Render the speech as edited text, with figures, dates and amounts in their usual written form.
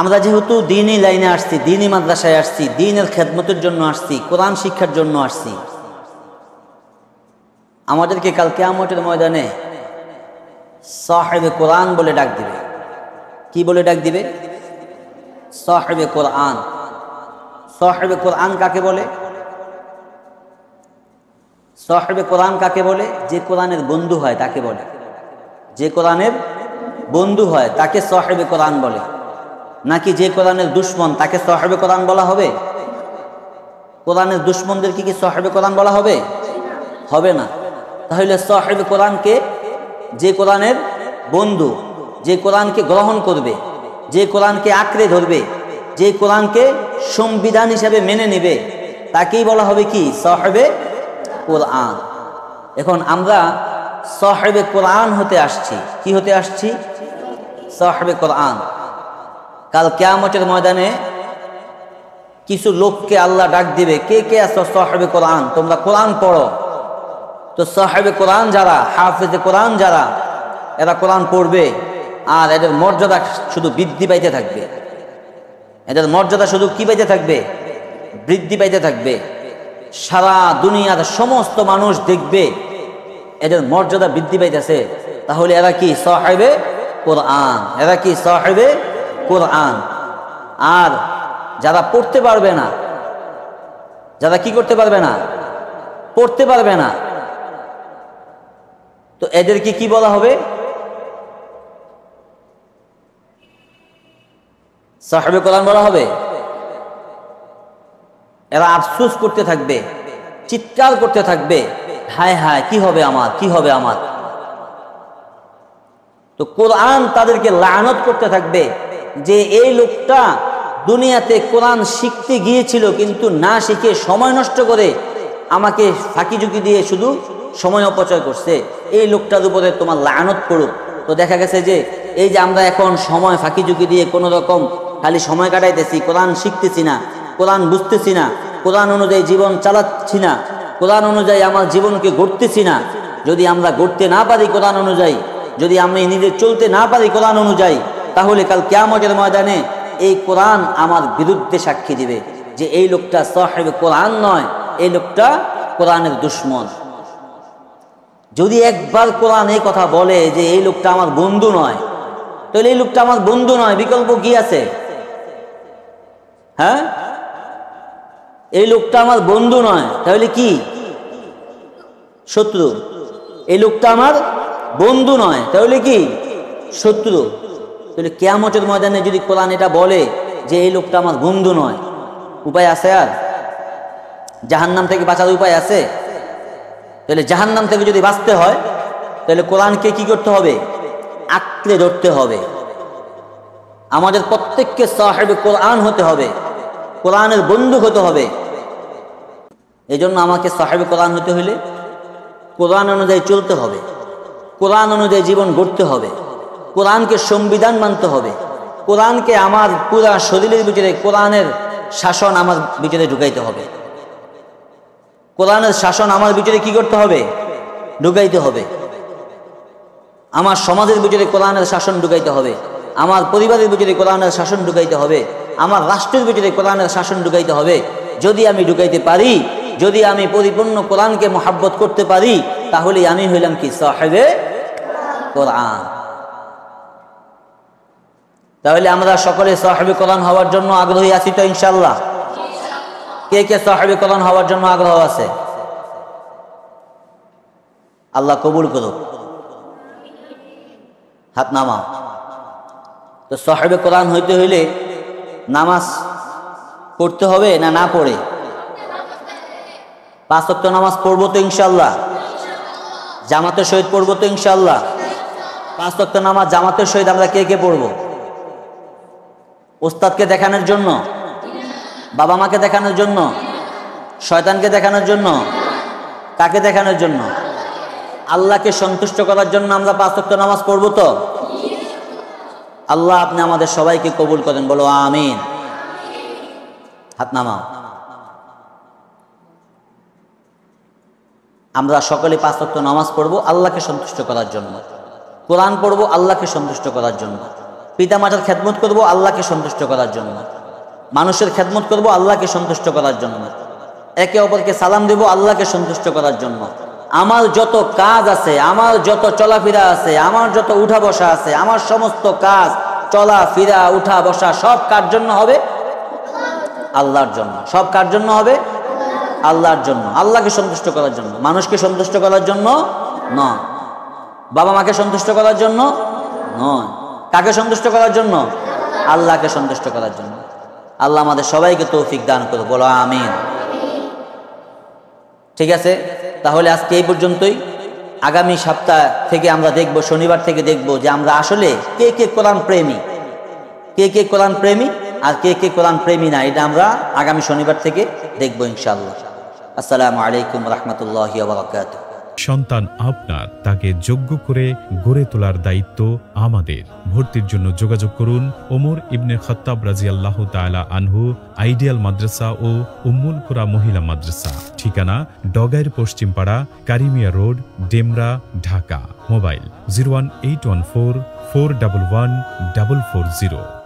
আমরা যেহেতু দ্বীনি লাইনে আসছি, দ্বীনি মাদ্রাসায় আসছি, দ্বীনের খেদমতের জন্য আসছি, কোরআন শিক্ষার জন্য আসছি, আমাদেরকে কাল কিয়ামতের ময়দানে সাহেবে কোরআন বলে ডাক দিবে। কি বলে ডাক দিবে? সাহেবে কোরআন। সাহেবে কোরআন কাকে বলে? সাহেবে কোরআন কাকে বলে? যে কোরআনের বন্ধু হয় তাকে বলে। যে কোরআনের বন্ধু হয় তাকে সাহেবে কোরআন বলে। নাকি যে কোরআনের দুশ্মন তাকে সাহেবে কোরআন বলা হবে? কোরআনের দুশ্মনদেরকে কি সাহেবে কোরআন বলা হবে? হবে না। তাহলে সাহেবে কোরআনকে যে কোরআনের বন্ধু, যে কোরআনকে গ্রহণ করবে, যে কোরআনকে আঁকড়ে ধরবে, যে কোরআনকে সংবিধান হিসাবে মেনে নেবে, তাকেই বলা হবে কি? সাহেবে কোরআন। এখন আমরা সাহেবে কোরআন হতে আসছি। কি হতে আসছি? সাহেবে কোরআন। কাল কিয়ামতের ময়দানে কিছু লোককে আল্লাহ ডাক দিবে, কে কে আছো সাহেবে কোরআন, তোমরা কোরআন পড়ো। তো সাহেবে কোরআন যারা, হাফেজে কোরআন যারা, এরা কোরআন পড়বে আর এদের মর্যাদা শুধু বৃদ্ধি পাইতে থাকবে। এদের মর্যাদা শুধু কি পাইতে থাকবে? বৃদ্ধি পাইতে থাকবে। সারা দুনিয়ার সমস্ত মানুষ দেখবে এদের মর্যাদা বৃদ্ধি পাইতেছে। তাহলে এরা কি? সাহেবে কোরআন। এরা কি? সাহেবে কোরআন। আর যারা পড়তে পারবে না, যারা কি করতে পারবে না? পড়তে পারবে না, তো এদেরকে কি বলা হবে? সাহেবে কোরআন বলা হবে। এরা আফসোস করতে থাকবে, চিৎকার করতে থাকবে, হায় হায় কি হবে আমার, কি হবে আমার। তো কোরআন তাদেরকে লানত করতে থাকবে যে এই লোকটা দুনিয়াতে কোরআন শিখতে গিয়েছিল, কিন্তু না শিখে সময় নষ্ট করে আমাকে ফাঁকি ঝুঁকি দিয়ে শুধু সময় অপচয় করছে। এই লোকটার উপরে তোমার লানত পড়ুক। তো দেখা গেছে যে এই যে আমরা এখন সময় ফাঁকি ঝুঁকি দিয়ে কোনো রকম খালি সময় কাটাইতেছি, কোরআন শিখতেছি না, কোরআন বুঝতেছি না, কোরআন অনুযায়ী জীবন চালাচ্ছি না, কোরআন অনুযায়ী আমার জীবনকে গড়তেছি না। যদি আমরা গড়তে না পারি কোরআন অনুযায়ী, যদি আমি নিজে চলতে না পারি কোরআন অনুযায়ী, তাহলে কাল কিয়ামতের ময়দানে এই কোরআন আমার বিরুদ্ধে সাক্ষী দিবে যে এই লোকটা সাহেবে কোরআন নয়, এই লোকটা কোরআনের দুশ্মন। যদি একবার কোরআন এই কথা বলে যে এই লোকটা আমার বন্ধু নয়, তাহলে এই লোকটা আমার বন্ধু নয়, বিকল্প কি আছে? হ্যাঁ, এই লোকটা আমার বন্ধু নয়, তাহলে কি? শত্রু। এই লোকটা আমার বন্ধু নয়, তাহলে কি? শত্রু। তাহলে কিয়ামতের ময়দানে যদি কোরআন এটা বলে যে এই লোকটা আমার বন্ধু নয়, উপায় আছে? আর জাহান্নাম থেকে বাঁচার উপায় আছে? তাহলে জাহান্নাম থেকে যদি বাঁচতে হয় তাহলে কোরআনকে কি করতে হবে? আঁকড়ে ধরতে হবে। আমাদের প্রত্যেককে সাহেবে কোরআন হতে হবে, কোরআনের বন্ধু হতে হবে। এই জন্য আমাকে সাহেবে কোরআন হতে হলে কোরআন অনুযায়ী চলতে হবে, কোরআন অনুযায়ী জীবন গড়তে হবে, কোরআনকে সংবিধান মানতে হবে, কোরআনকে আমার পুরা শরীরের ভিতরে কোরআনের শাসন আমার ভিতরে ঢুকাইতে হবে। কোরআনের শাসন আমার ভিতরে কি করতে হবে? ঢুকাইতে হবে। আমার সমাজের ভিতরে কোরআনের শাসন ঢুকাইতে হবে, আমার পরিবারের ভিতরে কোরআনের শাসন ঢুকাইতে হবে, আমার রাষ্ট্রের ভিতরে কোরআনের শাসন ঢুকাইতে হবে। যদি আমি ঢুকাইতে পারি, যদি আমি পরিপূর্ণ কোরআনকে মহাব্বত করতে পারি, তাহলে আমি হইলাম কি? সাহেবে কোরআন। তাহলে আমরা সকলে সাহেবে কোরআন হওয়ার জন্য আগ্রহী আছি তো ইনশাআল্লাহ? কে কে সাহেবে কোরআন হওয়ার জন্য আগ্রহ আছে? আল্লাহ কবুল করুক। হাত নামা। তো সাহেবে কোরআন হইতে হইলে নামাজ পড়তে হবে না? না পড়ে 5 ওয়াক্ত নামাজ পড়বো তো ইনশাআল্লাহ? জামাতের সহিত পড়বো তো ইনশাআল্লাহ? 5 ওয়াক্ত নামাজ জামাতের সহিত আমরা কে কে পড়বো? ওস্তাদকে দেখানোর জন্য, বাবা মাকে দেখানোর জন্য, শয়তানকে দেখানোর জন্য, কাকে দেখানোর জন্য? আল্লাহকে সন্তুষ্ট করার জন্য আমরা 5 ওয়াক্ত নামাজ পড়বো তো? আল্লাহ আপনি আমাদের সবাইকে কবুল করেন, বলো আমিন। হাত নামাও। আমরা সকলে 5 ওয়াক্ত নামাজ পড়বো আল্লাহকে সন্তুষ্ট করার জন্য, কোরআন পড়বো আল্লাহকে সন্তুষ্ট করার জন্য, পিতামাতার খেদমত করব আল্লাহকে সন্তুষ্ট করার জন্য, মানুষের খেদমত করব আল্লাহকে সন্তুষ্ট করার জন্য, একে অপরকে সালাম দেব আল্লাহকে সন্তুষ্ট করার জন্য। আমার যত কাজ আছে, আমার যত চলাফেরা আছে, আমার যত উঠা বসা আছে, আমার সমস্ত কাজ চলা ফিরা উঠা বসা সব কার জন্য হবে? আল্লাহর জন্য। সব কার জন্য হবে? আল্লাহর জন্য, আল্লাহকে সন্তুষ্ট করার জন্য, মানুষকে সন্তুষ্ট করার জন্য নয়, বাবা মাকে সন্তুষ্ট করার জন্য নয়। কাকে সন্তুষ্ট করার জন্য? আল্লাহকে সন্তুষ্ট করার জন্য। আল্লাহ আমাদের সবাইকে তৌফিক দান করুক, বলো আমিন। ঠিক আছে, তাহলে আজকে এই পর্যন্তই। আগামী সপ্তাহ থেকে আমরা দেখব, শনিবার থেকে দেখব যে আমরা আসলে কে কে কোরআন প্রেমী, কে কে কোরআন প্রেমী আর কে কে কোরআন প্রেমী না, এটা আমরা আগামী শনিবার থেকে দেখব ইনশাআল্লাহ। আসসালামু আলাইকুম রহমতুল্লাহি ওয়া বারাকাতুহু। সন্তান আপনার, তাকে যোগ্য করে গড়ে তোলার দায়িত্ব আমাদের। ভর্তির জন্য যোগাযোগ করুন ওমর ইবনে খাত্তাব রাদিয়াল্লাহু তাআলা আনহু আইডিয়াল মাদ্রাসা ও উম্মুল কুরা মহিলা মাদ্রাসা, ঠিকানা ডগাইর পশ্চিমপাড়া, কারিমিয়া রোড, ডেমরা, ঢাকা। মোবাইল 01814 411 440।